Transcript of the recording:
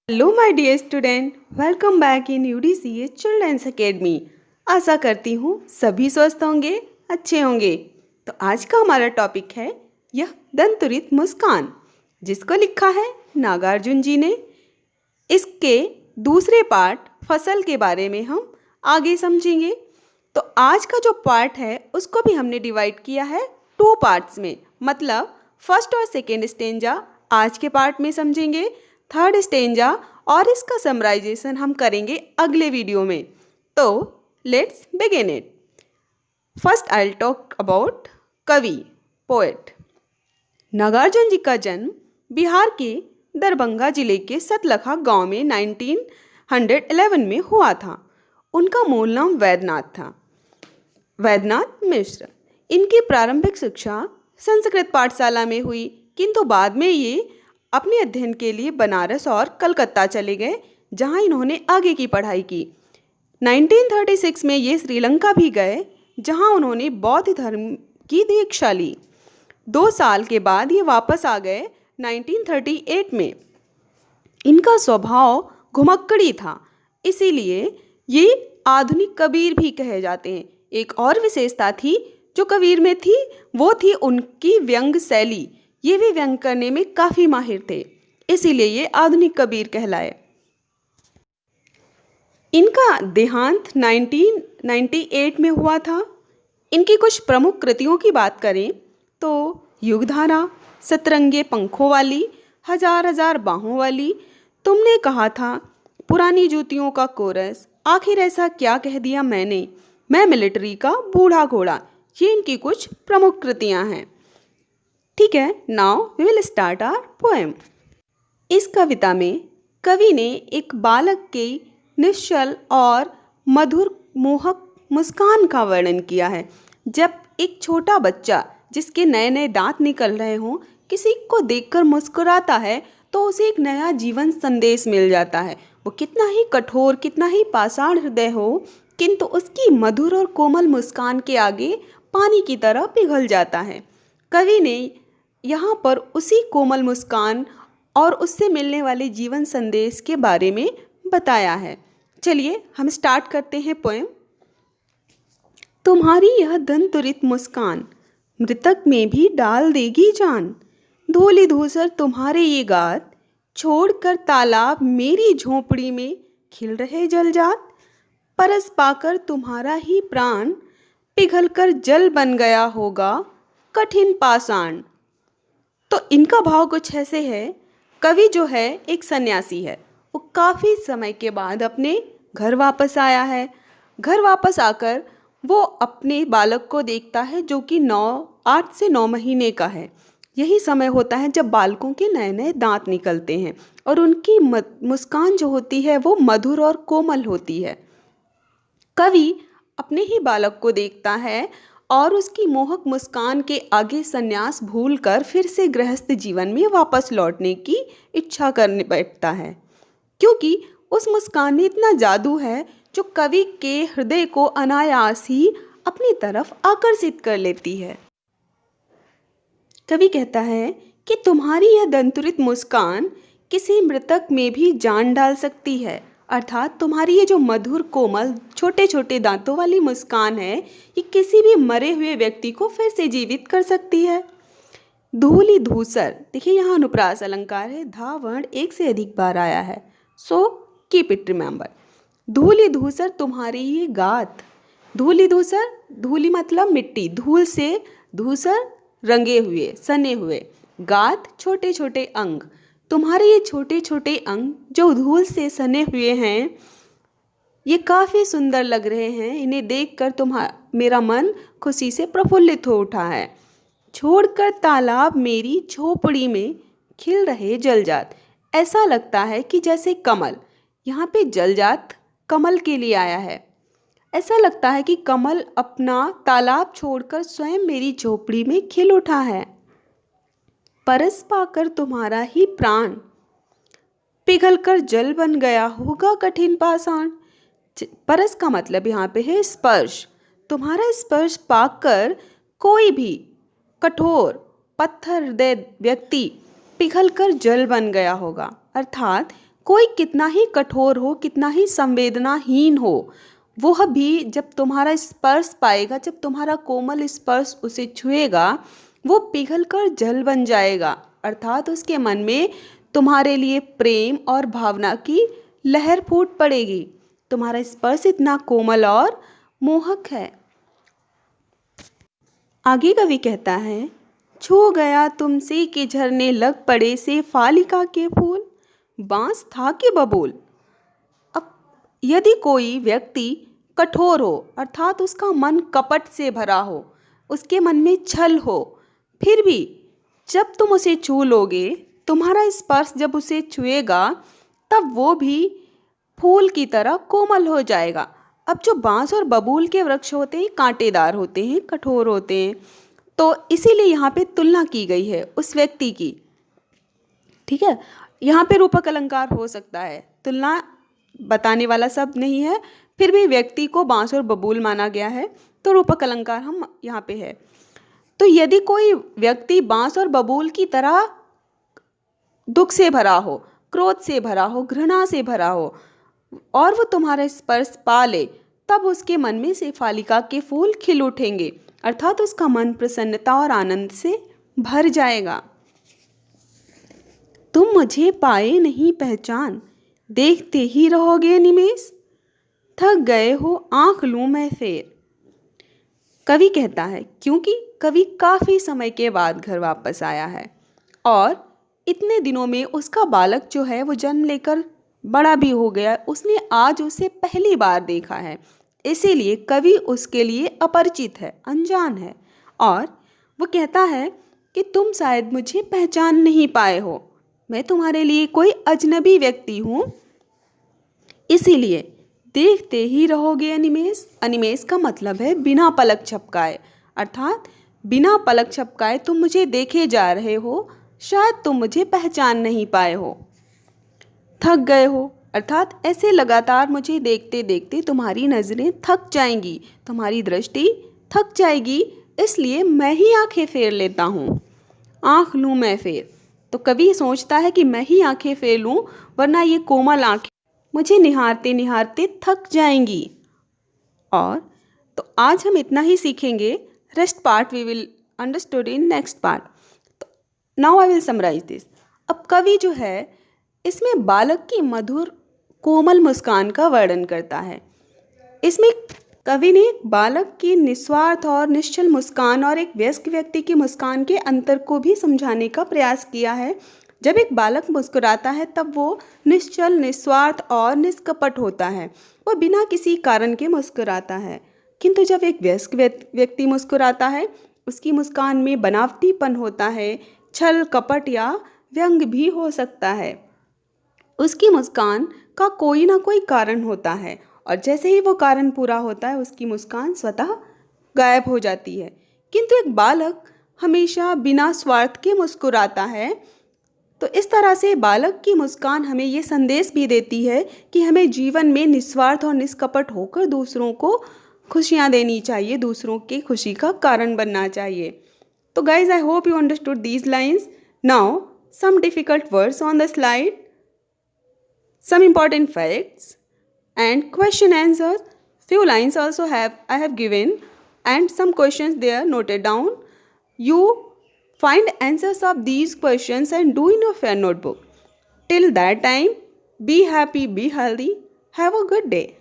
Hello my dear student, welcome back in UDCA children's academy. आशा करती हूँ सभी स्वस्थ होंगे, अच्छे होंगे। तो आज का हमारा टॉपिक है यह दंतुरित मुस्कान, जिसको लिखा है नागार्जुन जी ने। इसके दूसरे पार्ट फसल के बारे में हम आगे समझेंगे। तो आज का जो पार्ट है उसको भी हमने डिवाइड किया है 2 पार्ट्स में, मतलब फर्स्ट और सेकेंड स्टेंजा आज के पार्ट में समझेंगे, थर्ड स्टेंजा और इसका समराइजेशन हम करेंगे अगले वीडियो में। तो let's begin it. First I will talk about कवि, पोएट। नागार्जुन जी का जन्म बिहार के दरभंगा जिले के सतलखा गांव में 1911 में हुआ था। उनका मूल नाम वैद्यनाथ था, वैद्यनाथ मिश्र। इनकी प्रारंभिक शिक्षा संस्कृत पाठशाला में हुई, किंतु बाद में ये अपने अध्ययन के लिए बनारस और कलकत्ता चले गए, जहां इन्होंने आगे की पढ़ाई की। 1936 में ये श्रीलंका भी गए, जहां उन्होंने बौद्ध धर्म की दीक्षा ली। 2 साल के बाद ये वापस आ गए 1938 में। इनका स्वभाव घुमक्कड़ी था, इसीलिए ये आधुनिक कबीर भी कहे जाते हैं। एक और विशेषता थी जो कबीर में थी, वो थी उनकी व्यंग शैली। ये भी व्यंग करने में काफ़ी माहिर थे, इसीलिए ये आधुनिक कबीर कहलाए। इनका देहांत 1998 में हुआ था। इनकी कुछ प्रमुख कृतियों की बात करें तो युगधारा, सतरंगे पंखों वाली, हजार हजार बाहों वाली, तुमने कहा था, पुरानी जूतियों का कोरस, आखिर ऐसा क्या कह दिया मैंने, मैं मिलिट्री का बूढ़ा घोड़ा, ये इनकी कुछ प्रमुख कृतियां हैं। ठीक है, now we will start our poem. इस कविता में कवि ने एक बालक के निश्चल और मधुर मोहक मुस्कान का वर्णन किया है। जब एक छोटा बच्चा जिसके नए नए दांत निकल रहे हों किसी को देखकर मुस्कुराता है, तो उसे एक नया जीवन संदेश मिल जाता है। वो कितना ही कठोर, कितना ही पाषाण हृदय हो, किंतु उसकी मधुर और कोमल मुस्कान के आगे पानी की तरह पिघल जाता है। कवि ने यहाँ पर उसी कोमल मुस्कान और उससे मिलने वाले जीवन संदेश के बारे में बताया है। चलिए हम स्टार्ट करते हैं पोएम। तुम्हारी यह दंतुरित मुस्कान मृतक में भी डाल देगी जान, धूलि धूसर तुम्हारे ये गात, छोड़कर तालाब मेरी झोंपड़ी में खिल रहे जलजात, परस पाकर तुम्हारा ही प्राण पिघलकर जल बन गया होगा कठिन पाषाण। तो इनका भाव कुछ ऐसे है। कवि जो है एक सन्यासी है, वो काफ़ी समय के बाद अपने घर वापस आया है। घर वापस आकर वो अपने बालक को देखता है जो कि 8 से 9 महीने का है। यही समय होता है जब बालकों के नए नए दांत निकलते हैं और उनकी मुस्कान जो होती है वो मधुर और कोमल होती है। कवि अपने ही बालक को देखता है और उसकी मोहक मुस्कान के आगे संन्यास भूलकर फिर से गृहस्थ जीवन में वापस लौटने की इच्छा करने बैठता है, क्योंकि उस मुस्कान में इतना जादू है जो कवि के हृदय को अनायास ही अपनी तरफ आकर्षित कर लेती है। कवि कहता है कि तुम्हारी यह दंतुरित मुस्कान किसी मृतक में भी जान डाल सकती है, अर्थात तुम्हारी ये जो मधुर कोमल छोटे छोटे दांतों वाली मुस्कान है, ये किसी भी मरे हुए व्यक्ति को फिर से जीवित कर सकती है। धूलि धूसर, देखिए यहाँ अनुप्रास अलंकार है, धा वर्ण एक से अधिक बार आया है, सो कीप इट रिमेंबर। धूलि धूसर तुम्हारी ये गात, धूलि धूसर, धूलि मतलब मिट्टी, धूल से धूसर रंगे हुए सने हुए, गात छोटे छोटे अंग, तुम्हारे ये छोटे छोटे अंग जो धूल से सने हुए हैं ये काफ़ी सुंदर लग रहे हैं। इन्हें देखकर मेरा मन खुशी से प्रफुल्लित हो उठा है। छोड़कर तालाब मेरी झोपड़ी में खिल रहे जलजात, ऐसा लगता है कि जैसे कमल, यहाँ पे जलजात कमल के लिए आया है। ऐसा लगता है कि कमल अपना तालाब छोड़कर स्वयं मेरी झोपड़ी में खिल उठा है। परस पाकर तुम्हारा ही प्राण पिघलकर जल बन गया होगा कठिन पाषाण। परस का मतलब यहाँ पे है स्पर्श। तुम्हारा स्पर्श पाकर कोई भी कठोर पत्थर हृदय व्यक्ति पिघलकर जल बन गया होगा, अर्थात कोई कितना ही कठोर हो, कितना ही संवेदनाहीन हो, वह भी जब तुम्हारा स्पर्श पाएगा, जब तुम्हारा कोमल स्पर्श उसे छुएगा, वो पिघलकर जल बन जाएगा। अर्थात उसके मन में तुम्हारे लिए प्रेम और भावना की लहर फूट पड़ेगी। तुम्हारा स्पर्श इतना कोमल और मोहक है। आगे कवि कहता है, छू गया तुमसे कि झरने लग पड़े से फालिका के फूल, बांस था कि बबूल। अब यदि कोई व्यक्ति कठोर हो, अर्थात उसका मन कपट से भरा हो, उसके मन में छल हो, फिर भी जब तुम उसे छू लोगे, तुम्हारा स्पर्श जब उसे छुएगा, तब वो भी फूल की तरह कोमल हो जाएगा। अब जो बांस और बबूल के वृक्ष होते हैं, कांटेदार होते हैं, कठोर होते हैं, तो इसीलिए यहाँ पे तुलना की गई है उस व्यक्ति की। ठीक है, यहाँ पे रूपक अलंकार हो सकता है, तुलना बताने वाला शब्द नहीं है, फिर भी व्यक्ति को बांस और बबूल माना गया है, तो रूपक अलंकार हम यहाँ पे है। तो यदि कोई व्यक्ति बांस और बबूल की तरह दुख से भरा हो, क्रोध से भरा हो, घृणा से भरा हो, और वो तुम्हारा स्पर्श पा ले, तब उसके मन में से फालिका के फूल खिल उठेंगे, अर्थात उसका मन प्रसन्नता और आनंद से भर जाएगा। तुम मुझे पाए नहीं पहचान, देखते ही रहोगे निमेष, थक गए हो आंख लूं मैं फेर। कवि कहता है, क्योंकि कवि काफ़ी समय के बाद घर वापस आया है और इतने दिनों में उसका बालक जो है वो जन्म लेकर बड़ा भी हो गया, उसने आज उसे पहली बार देखा है, इसीलिए कवि उसके लिए अपरिचित है, अनजान है, और वो कहता है कि तुम शायद मुझे पहचान नहीं पाए हो, मैं तुम्हारे लिए कोई अजनबी व्यक्ति हूँ, इसीलिए देखते ही रहोगे अनिमेष। अनिमेष का मतलब है बिना पलक झपकाए, अर्थात बिना पलक झपकाए तुम मुझे देखे जा रहे हो, शायद तुम मुझे पहचान नहीं पाए हो। थक गए हो, अर्थात ऐसे लगातार मुझे देखते देखते तुम्हारी नज़रें थक जाएंगी, तुम्हारी दृष्टि थक जाएगी, इसलिए मैं ही आंखें फेर लेता हूँ। आँख लूँ मैं फेर, तो कवि सोचता है कि मैं ही आंखें फेर लूँ, वरना ये कोमल आंखें मुझे निहारते निहारते थक जाएंगी। और तो आज हम इतना ही सीखेंगे, rest part we will understood in next part. Now I will summarise this. अब कवि जो है इसमें बालक की मधुर कोमल मुस्कान का वर्णन करता है। इसमें कवि ने बालक की निस्वार्थ और निश्चल मुस्कान और एक वयस्क व्यक्ति की मुस्कान के अंतर को भी समझाने का प्रयास किया है। जब एक बालक मुस्कुराता है तब वो निश्चल, निस्वार्थ और निष्कपट होता है, वो बिना किसी कारण के मुस्कुराता है। किंतु जब एक वयस्क व्यक्ति मुस्कुराता है, उसकी मुस्कान में बनावटीपन होता है, छल कपट या व्यंग भी हो सकता है। उसकी मुस्कान का कोई ना कोई कारण होता है और जैसे ही वो कारण पूरा होता है उसकी मुस्कान स्वतः गायब हो जाती है। किंतु एक बालक हमेशा बिना स्वार्थ के मुस्कुराता है। तो इस तरह से बालक की मुस्कान हमें ये संदेश भी देती है कि हमें जीवन में निस्वार्थ और निष्कपट होकर दूसरों को खुशियाँ देनी चाहिए, दूसरों की खुशी का कारण बनना चाहिए। तो guys, I hope you understood these lines. Now, some difficult words on the slide, some important facts and question answers. Few lines also I have given and some questions there noted down. You find answers of these questions and do in your fair notebook. Till that time, be happy, be healthy. Have a good day.